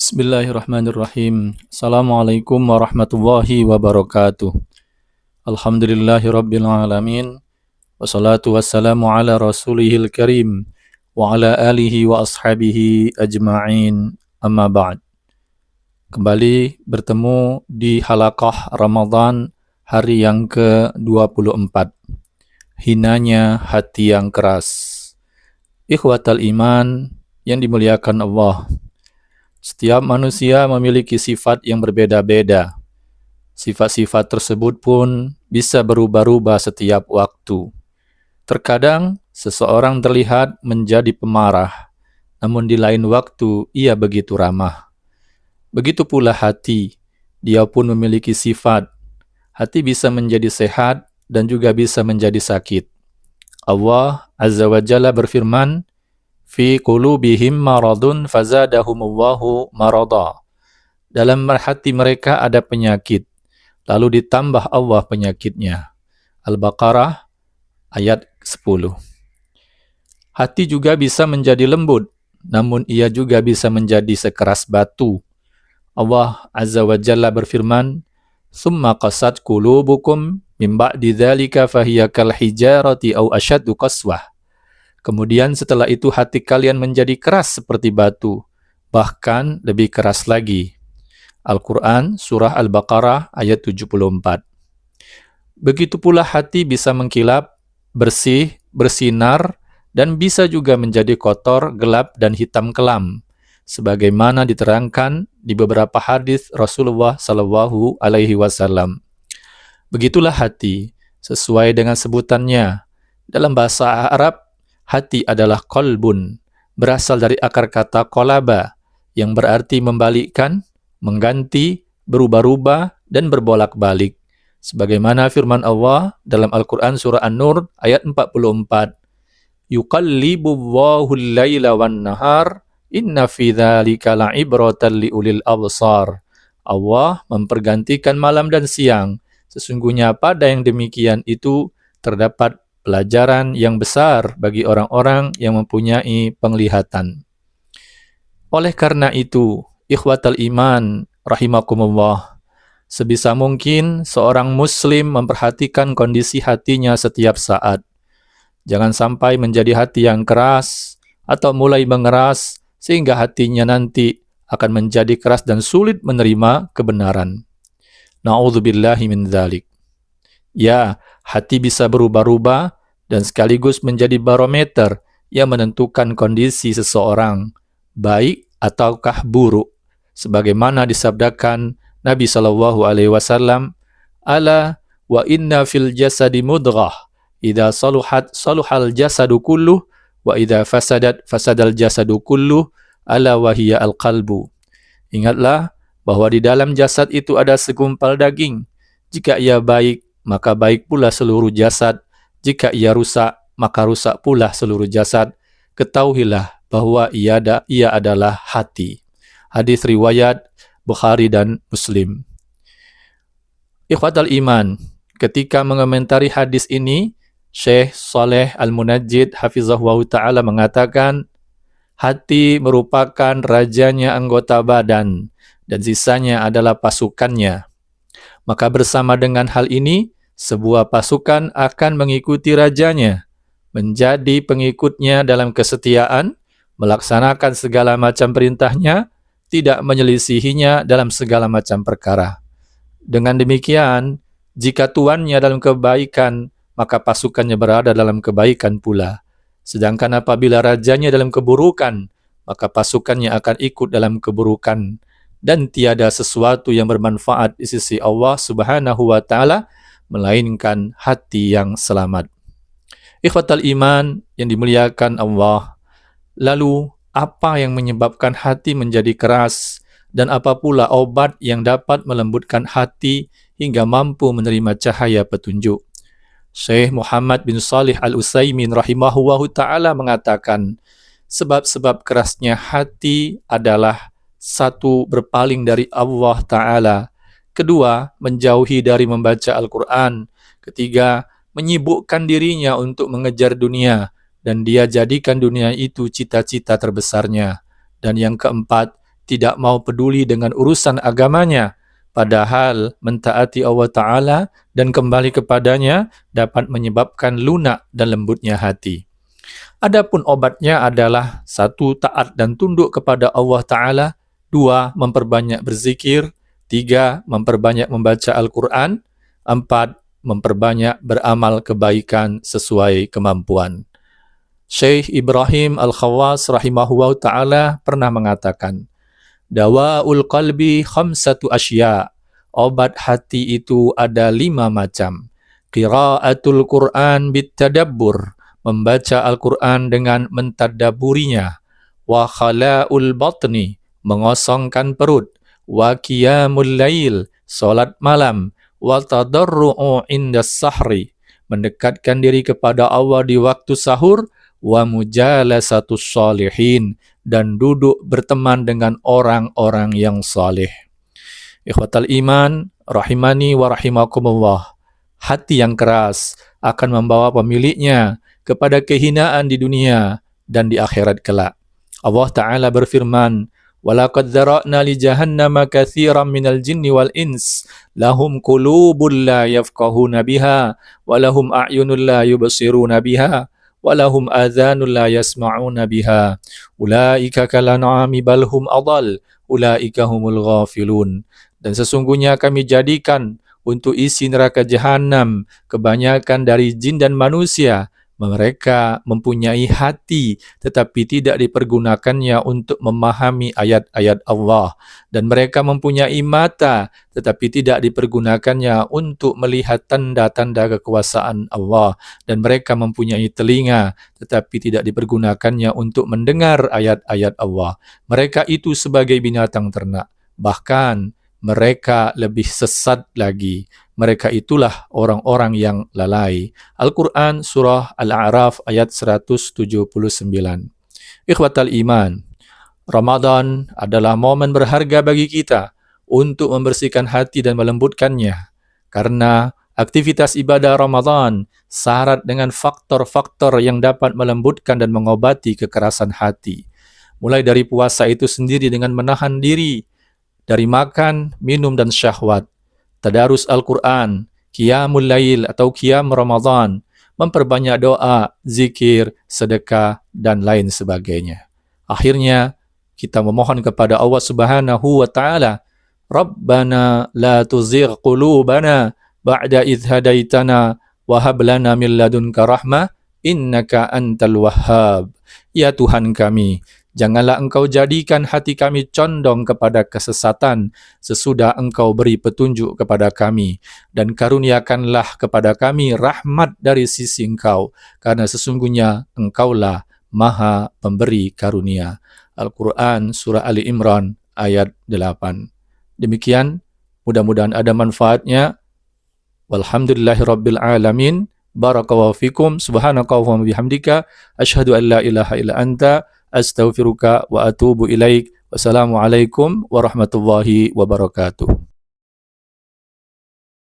Bismillahirrahmanirrahim. Assalamualaikum warahmatullahi wabarakatuh. Alhamdulillahirabbil alamin. Wassalatu wassalamu ala rasulihil karim wa ala alihi wa ashabihi ajma'in. Amma ba'd. Kembali bertemu di halaqah Ramadan hari yang ke-24. Hinanya hati yang keras. Ikhwatal iman yang dimuliakan Allah. Setiap manusia memiliki sifat yang berbeda-beda. Sifat-sifat tersebut pun bisa berubah-ubah setiap waktu. Terkadang seseorang terlihat menjadi pemarah, namun di lain waktu ia begitu ramah. Begitu pula hati, dia pun memiliki sifat. Hati bisa menjadi sehat dan juga bisa menjadi sakit. Allah Azza wa Jalla berfirman, fi qulubihim maradun fazadahumullahu marada. Dalam hati mereka ada penyakit, lalu ditambah Allah penyakitnya. Al-Baqarah ayat 10. Hati juga bisa menjadi lembut, namun ia juga bisa menjadi sekeras batu. Allah Azza wa Jalla berfirman, "Tsumma qasat qulubukum min ba'di dzalika fahiya kal hijarati aw ashaddu qaswah." Kemudian setelah itu hati kalian menjadi keras seperti batu, bahkan lebih keras lagi. Al-Quran, Surah Al-Baqarah, ayat 74. Begitu pula hati bisa mengkilap, bersih, bersinar, dan bisa juga menjadi kotor, gelap, dan hitam kelam, sebagaimana diterangkan di beberapa hadis Rasulullah SAW. Begitulah hati, sesuai dengan sebutannya. Dalam bahasa Arab, hati adalah qalbun, berasal dari akar kata qalaba, yang berarti membalikkan, mengganti, berubah-ubah, dan berbolak-balik. Sebagaimana firman Allah dalam Al-Quran Surah An-Nur ayat 44. Yuqallibullahu al-laila wan-nahar, inna fi dzalika la'ibratan liulil absar. Allah mempergantikan malam dan siang. Sesungguhnya pada yang demikian itu terdapat pelajaran yang besar bagi orang-orang yang mempunyai penglihatan. Oleh karena itu, ikhwatal iman, rahimakumullah, sebisa mungkin seorang muslim memperhatikan kondisi hatinya setiap saat. Jangan sampai menjadi hati yang keras atau mulai mengeras sehingga hatinya nanti akan menjadi keras dan sulit menerima kebenaran. Na'udzubillahi min dzalik. Ya, hati bisa berubah-ubah dan sekaligus menjadi barometer yang menentukan kondisi seseorang, baik ataukah buruk. Sebagaimana disabdakan Nabi SAW, "Ala wa inna fil jasadi mudghah, idza saluhat saluhal jasadu kulluh, wa idza fasadat fasadal jasadu kulluh, ala wa hiya al-qalbu." Ingatlah bahwa di dalam jasad itu ada segumpal daging. Jika ia baik, maka baik pula seluruh jasad. Jika ia rusak, maka rusak pula seluruh jasad. Ketahuilah bahwa ia adalah hati. Hadis riwayat Bukhari dan Muslim. Ikhwatal iman, ketika mengomentari hadis ini, Syekh Saleh Al-Munajjid hafizahullah ta'ala mengatakan, hati merupakan rajanya anggota badan, dan sisanya adalah pasukannya. Maka bersama dengan hal ini, sebuah pasukan akan mengikuti rajanya, menjadi pengikutnya dalam kesetiaan, melaksanakan segala macam perintahnya, tidak menyelisihinya dalam segala macam perkara. Dengan demikian, jika tuannya dalam kebaikan, maka pasukannya berada dalam kebaikan pula. Sedangkan apabila rajanya dalam keburukan, maka pasukannya akan ikut dalam keburukan. Dan tiada sesuatu yang bermanfaat di sisi Allah Subhanahu wa ta'ala melainkan hati yang selamat. Ikhwatal iman yang dimuliakan Allah. Lalu apa yang menyebabkan hati menjadi keras dan apa pula obat yang dapat melembutkan hati hingga mampu menerima cahaya petunjuk? Syekh Muhammad bin Shalih Al-Utsaimin rahimahullahu ta'ala mengatakan, sebab-sebab kerasnya hati adalah satu, berpaling dari Allah Ta'ala. Kedua, menjauhi dari membaca Al-Quran. Ketiga, menyibukkan dirinya untuk mengejar dunia, dan dia jadikan dunia itu cita-cita terbesarnya. Dan yang keempat, tidak mau peduli dengan urusan agamanya, padahal mentaati Allah Ta'ala dan kembali kepadanya dapat menyebabkan lunak dan lembutnya hati. Adapun obatnya adalah 1. Taat dan tunduk kepada Allah Ta'ala, 2. Memperbanyak berzikir, 3. Memperbanyak membaca Al-Quran, 4. Memperbanyak beramal kebaikan sesuai kemampuan. Syekh Ibrahim Al-Khawas rahimahullah ta'ala pernah mengatakan, Dawa'ul qalbi khamsatu asya. Obat hati itu ada 5 macam. Qira'atul Qur'an bitadabbur. Membaca Al-Quran dengan mentadaburinya. Wa khala'ul batni. Mengosongkan perut. Wa qiyamul lail. Solat malam. Wa tadarru'u indas sahri. Mendekatkan diri kepada Allah di waktu sahur. Wa mujalasatus shalihin. Dan duduk berteman dengan orang-orang yang saleh. Ikhwatal iman, rahimani wa rahimakumullah. Hati yang keras akan membawa pemiliknya kepada kehinaan di dunia dan di akhirat kelak. Allah Ta'ala berfirman, وَلَقَدْ ذَرَأْنَا لِجَهَنَّمَ كَثِيرًا مِنَ الْجِنِّ وَالْإِنسِ لَهُمْ قُلُوبٌ لَا يَفْقَهُونَ بِهَا وَلَهُمْ أَعْيُنٌ لَا يُبْصِرُونَ بِهَا وَلَهُمْ آذَانٌ لَا يَسْمَعُونَ بِهَا أُولَئِكَ كَالْأَنْعَامِ بَلْ هُمْ أَضَلُّ أُولَئِكَ هُمُ الْغَافِلُونَ. Dan sesungguhnya kami jadikan untuk isi neraka Jahannam kebanyakan dari jin dan manusia. Mereka mempunyai hati tetapi tidak dipergunakannya untuk memahami ayat-ayat Allah. Dan mereka mempunyai mata tetapi tidak dipergunakannya untuk melihat tanda-tanda kekuasaan Allah. Dan mereka mempunyai telinga tetapi tidak dipergunakannya untuk mendengar ayat-ayat Allah. Mereka itu sebagai binatang ternak. Bahkan mereka lebih sesat lagi. Mereka itulah orang-orang yang lalai. Al-Quran Surah Al-A'raf ayat 179. Ikhwatal iman, Ramadan adalah momen berharga bagi kita untuk membersihkan hati dan melembutkannya. Karena aktivitas ibadah Ramadan syarat dengan faktor-faktor yang dapat melembutkan dan mengobati kekerasan hati. Mulai dari puasa itu sendiri dengan menahan diri dari makan, minum, dan syahwat. Tadarus Al-Quran, Qiyamul Lail atau Qiyam Ramadan, memperbanyak doa, zikir, sedekah, dan lain sebagainya. Akhirnya, kita memohon kepada Allah Subhanahu wa Ta'ala, Rabbana la tuzigh qulubana ba'da idh hadaitana wa hab lana min ladunka rahmah innaka antal wahhab. Ya Tuhan kami, janganlah Engkau jadikan hati kami condong kepada kesesatan sesudah Engkau beri petunjuk kepada kami. Dan karuniakanlah kepada kami rahmat dari sisi Engkau, karena sesungguhnya Engkaulah Maha Pemberi Karunia. Al-Quran Surah Ali Imran ayat 8. Demikian, mudah-mudahan ada manfaatnya. Walhamdulillahirabbil alamin. Barakallahu fikum. Subhanakallahumma bihamdika asyhadu an la ilaha illa anta astaghfiruka wa atubu ilaik. Wassalamualaikum warahmatullahi wabarakatuh.